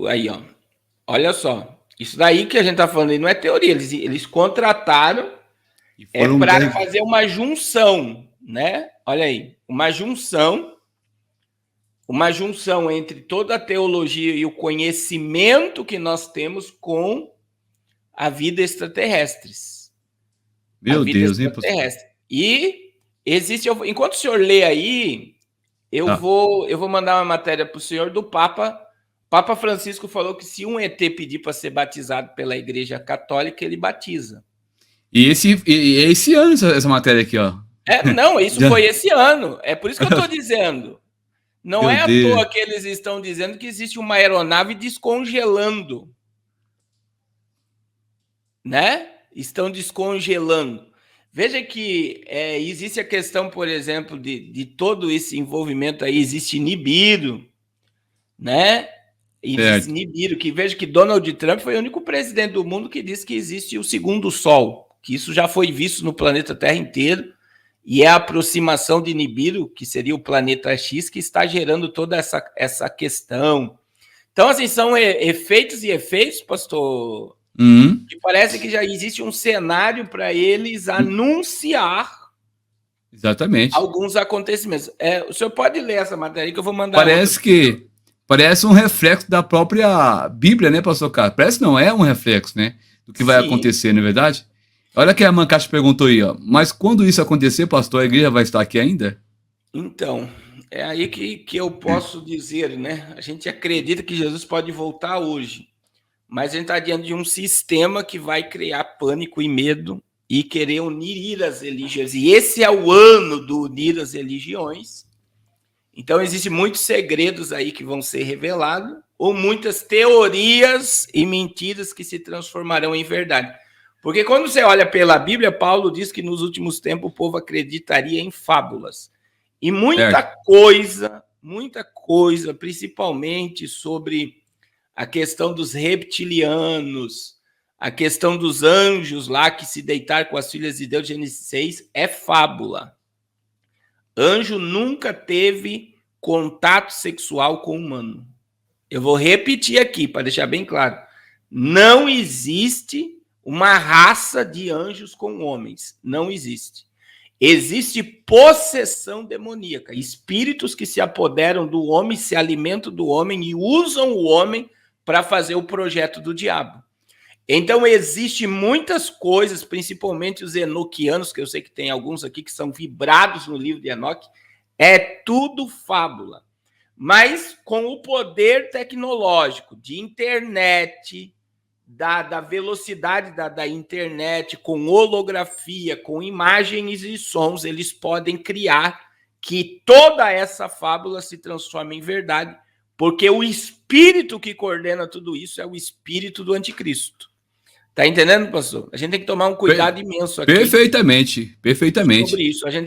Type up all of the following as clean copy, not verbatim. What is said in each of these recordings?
Aí, ó. Olha só. Isso daí que a gente está falando aí não é teoria. Eles contrataram para fazer uma junção, né? Olha aí. Uma junção entre toda a teologia e o conhecimento que nós temos com a vida extraterrestres. Meu Deus, extraterrestre. E existe, enquanto o senhor lê aí, eu vou mandar uma matéria para o senhor do Papa. Papa Francisco falou que se um ET pedir para ser batizado pela Igreja Católica, ele batiza. E esse ano essa matéria aqui, ó. Não, isso foi esse ano. É por isso que eu estou dizendo. Não é à toa que eles estão dizendo que existe uma aeronave descongelando. Né? Estão descongelando. Veja que existe a questão, por exemplo, de todo esse envolvimento aí, existe Nibiru, né? Existe Nibiru, que veja que Donald Trump foi o único presidente do mundo que disse que existe o segundo Sol, que isso já foi visto no planeta Terra inteiro, e é a aproximação de Nibiru, que seria o planeta X, que está gerando toda essa questão. Então, assim, são efeitos e efeitos, pastor, que parece que já existe um cenário para eles anunciar alguns acontecimentos. O senhor pode ler essa matéria que eu vou mandar. Parece um reflexo da própria Bíblia, né, pastor Carlos? Parece não, é um reflexo, né, do que vai acontecer, não é verdade? Olha que a Mancaste perguntou aí, ó. Mas quando isso acontecer, pastor, a igreja vai estar aqui ainda? Então, é aí que eu posso dizer, né? A gente acredita que Jesus pode voltar hoje, mas a gente está diante de um sistema que vai criar pânico e medo e querer unir as religiões. E esse é o ano do unir as religiões. Então, existem muitos segredos aí que vão ser revelados, ou muitas teorias e mentiras que se transformarão em verdade. Porque quando você olha pela Bíblia, Paulo diz que nos últimos tempos o povo acreditaria em fábulas. E muita coisa, principalmente sobre a questão dos reptilianos, a questão dos anjos lá que se deitaram com as filhas de Deus, Gênesis 6, é fábula. Anjo nunca teve contato sexual com humano. Eu vou repetir aqui para deixar bem claro. Não existe uma raça de anjos com homens. Não existe. Existe possessão demoníaca. Espíritos que se apoderam do homem, se alimentam do homem e usam o homem para fazer o projeto do diabo. Então, existem muitas coisas, principalmente os enoquianos, que eu sei que tem alguns aqui que são vibrados no livro de Enoque, é tudo fábula. Mas com o poder tecnológico de internet, da velocidade da internet, com holografia, com imagens e sons, eles podem criar que toda essa fábula se transforme em verdade, porque o espírito que coordena tudo isso é o espírito do anticristo. Tá entendendo, pastor? A gente tem que tomar um cuidado imenso aqui. Perfeitamente. Sobre isso. A gente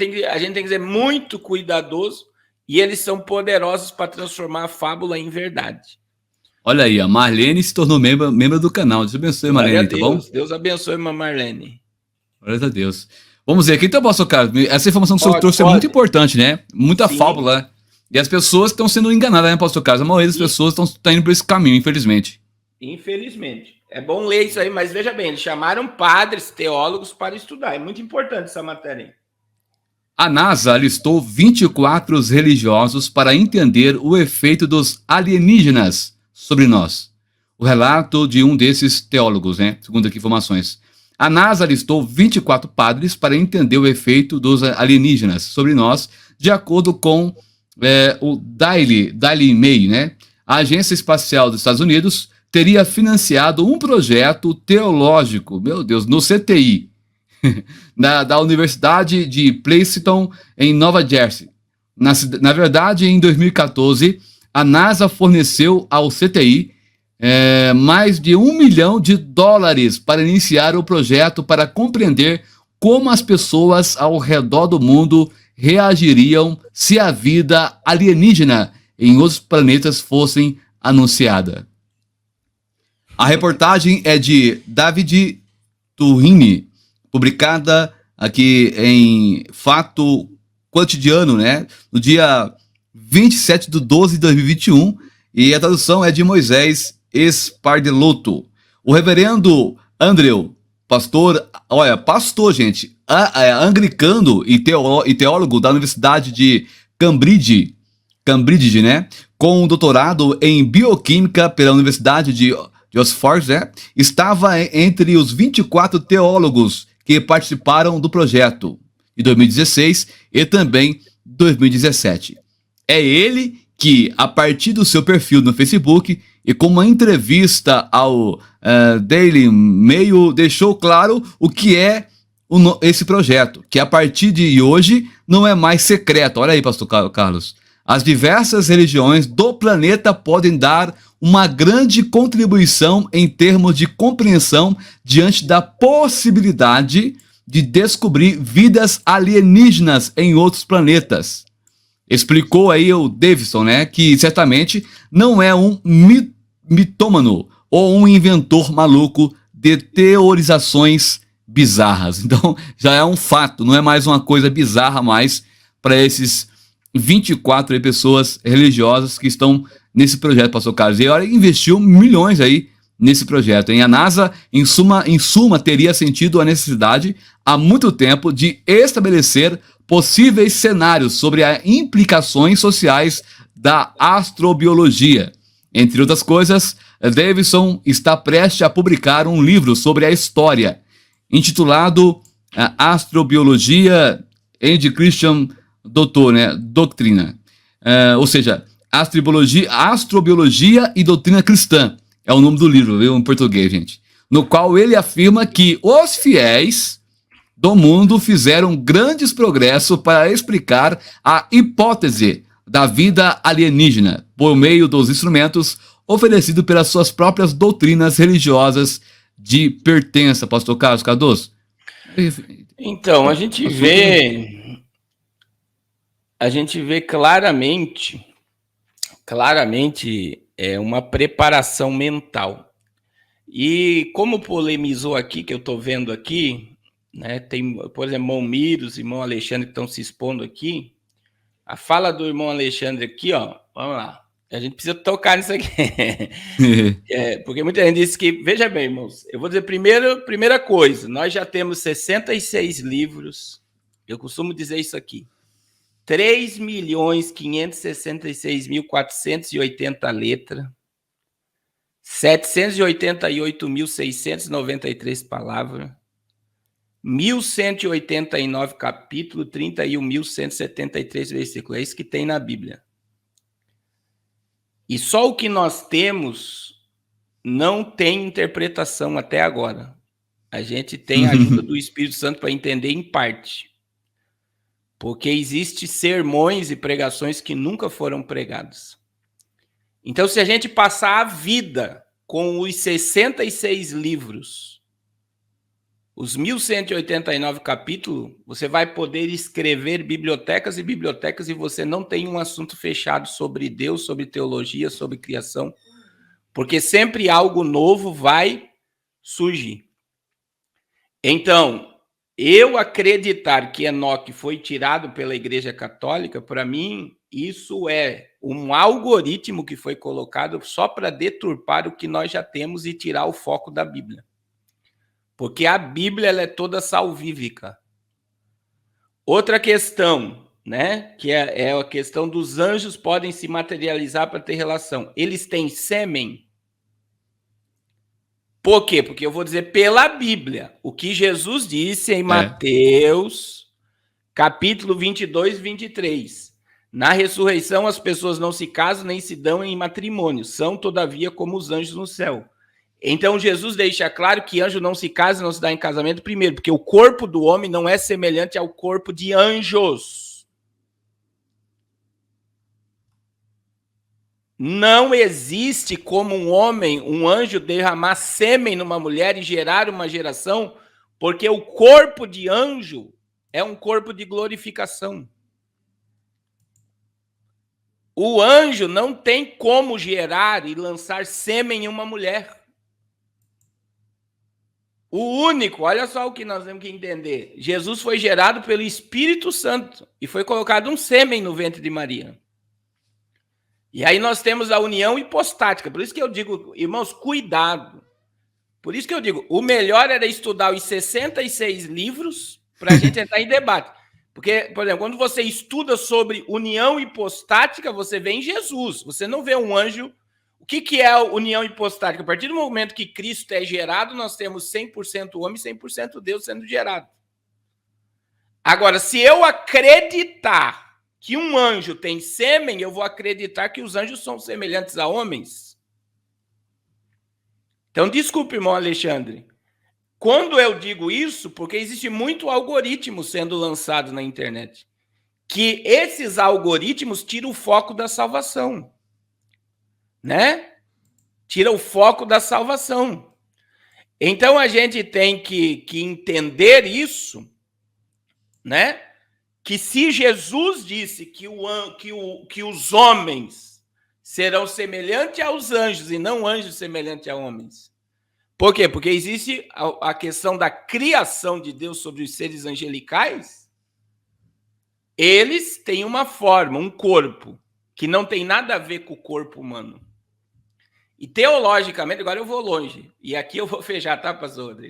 tem que ser muito cuidadoso e eles são poderosos para transformar a fábula em verdade. Olha aí, a Marlene se tornou membro do canal. Deus abençoe, Marlene, tá bom? Deus abençoe, Marlene. Glória a Deus. Vamos ver aqui, então, pastor Carlos. Essa informação que o senhor trouxe é muito importante, né? Muita fábula. E as pessoas estão sendo enganadas, né, pastor Carlos? A maioria das pessoas estão indo por esse caminho, infelizmente. Infelizmente. É bom ler isso aí, mas veja bem, eles chamaram padres, teólogos para estudar. É muito importante essa matéria aí. A NASA listou 24 religiosos para entender o efeito dos alienígenas sobre nós. O relato de um desses teólogos, né? Segundo aqui informações. A NASA listou 24 padres para entender o efeito dos alienígenas sobre nós, de acordo com o Daily Mail, né? A Agência Espacial dos Estados Unidos teria financiado um projeto teológico, meu Deus, no CTI, da Universidade de Princeton, em Nova Jersey. Na verdade, em 2014, a NASA forneceu ao CTI mais de $1 milhão para iniciar o projeto para compreender como as pessoas ao redor do mundo reagiriam se a vida alienígena em outros planetas fosse anunciada. A reportagem é de David Turini, publicada aqui em Fato Quotidiano, né? No dia 27/12/2021, e a tradução é de Moisés Espardeloto. O reverendo Andrew, pastor, gente, anglicano e teólogo da Universidade de Cambridge, né, com um doutorado em bioquímica pela Universidade de Oxford, né, estava entre os 24 teólogos que participaram do projeto de 2016 e também 2017. É ele que, a partir do seu perfil no Facebook e com uma entrevista ao Daily Mail, deixou claro o que é esse projeto, que a partir de hoje não é mais secreto. Olha aí, pastor Carlos. As diversas religiões do planeta podem dar uma grande contribuição em termos de compreensão diante da possibilidade de descobrir vidas alienígenas em outros planetas. Explicou aí o Davidson, né, que certamente não é um mitômano ou um inventor maluco de teorizações bizarras. Então, já é um fato, não é mais uma coisa bizarra mais para esses 24 pessoas religiosas que estão nesse projeto, pastor Carlos. E olha, investiu milhões aí nesse projeto. A NASA, em suma, teria sentido a necessidade há muito tempo de estabelecer possíveis cenários sobre as implicações sociais da astrobiologia. Entre outras coisas, Davidson está prestes a publicar um livro sobre a história, intitulado Astrobiologia and Christian Doctrina. Ou seja, Astrobiologia e Doutrina Cristã. É o nome do livro, viu, em português, gente. No qual ele afirma que os fiéis do mundo fizeram grandes progressos para explicar a hipótese da vida alienígena por meio dos instrumentos oferecidos pelas suas próprias doutrinas religiosas de pertença. Pastor Carlos Cardoso? Então, a gente vê claramente uma preparação mental. E como polemizou aqui, que eu estou vendo aqui, né, tem, por exemplo, irmão Miros, irmão Alexandre que estão se expondo aqui. A fala do irmão Alexandre aqui, ó, vamos lá. A gente precisa tocar nisso aqui. Porque muita gente disse que, veja bem, irmãos, eu vou dizer primeira coisa, nós já temos 66 livros, eu costumo dizer isso aqui, 3.566.480 letras, 788.693 palavras, 1.189 capítulos, 31.173 versículos. É isso que tem na Bíblia. E só o que nós temos não tem interpretação até agora. A gente tem a ajuda do Espírito Santo para entender em parte. Porque existem sermões e pregações que nunca foram pregados. Então, se a gente passar a vida com os 66 livros, os 1.189 capítulos, você vai poder escrever bibliotecas e bibliotecas e você não tem um assunto fechado sobre Deus, sobre teologia, sobre criação, porque sempre algo novo vai surgir. Então, eu acreditar que Enoque foi tirado pela Igreja Católica, para mim, isso é um algoritmo que foi colocado só para deturpar o que nós já temos e tirar o foco da Bíblia. Porque a Bíblia ela é toda salvífica. Outra questão, né, que é a questão dos anjos podem se materializar para ter relação. Eles têm sêmen? Por quê? Porque eu vou dizer pela Bíblia. O que Jesus disse em Mateus, capítulo 22, 23. Na ressurreição as pessoas não se casam nem se dão em matrimônio. São, todavia, como os anjos no céu. Então, Jesus deixa claro que anjo não se casa, não se dá em casamento, primeiro, porque o corpo do homem não é semelhante ao corpo de anjos. Não existe como um anjo derramar sêmen numa mulher e gerar uma geração, porque o corpo de anjo é um corpo de glorificação. O anjo não tem como gerar e lançar sêmen em uma mulher. O único, olha só o que nós temos que entender. Jesus foi gerado pelo Espírito Santo e foi colocado um sêmen no ventre de Maria. E aí nós temos a união hipostática. Por isso que eu digo, irmãos, cuidado. Por isso que eu digo, o melhor era estudar os 66 livros para a gente entrar em debate. Porque, por exemplo, quando você estuda sobre união hipostática, você vê em Jesus. Você não vê um anjo. O que é a união hipostática? A partir do momento que Cristo é gerado, nós temos 100% homem e 100% Deus sendo gerado. Agora, se eu acreditar que um anjo tem sêmen, eu vou acreditar que os anjos são semelhantes a homens. Então, desculpe, irmão Alexandre. Quando eu digo isso, porque existe muito algoritmo sendo lançado na internet, que esses algoritmos tiram o foco da salvação, né? Tira o foco da salvação. Então, a gente tem que entender isso, né? Que se Jesus disse que os homens serão semelhantes aos anjos e não anjos semelhantes a homens. Por quê? Porque existe a questão da criação de Deus sobre os seres angelicais. Eles têm uma forma, um corpo, que não tem nada a ver com o corpo humano. E teologicamente, agora eu vou longe, e aqui eu vou fechar, tá, pastor Rodrigo?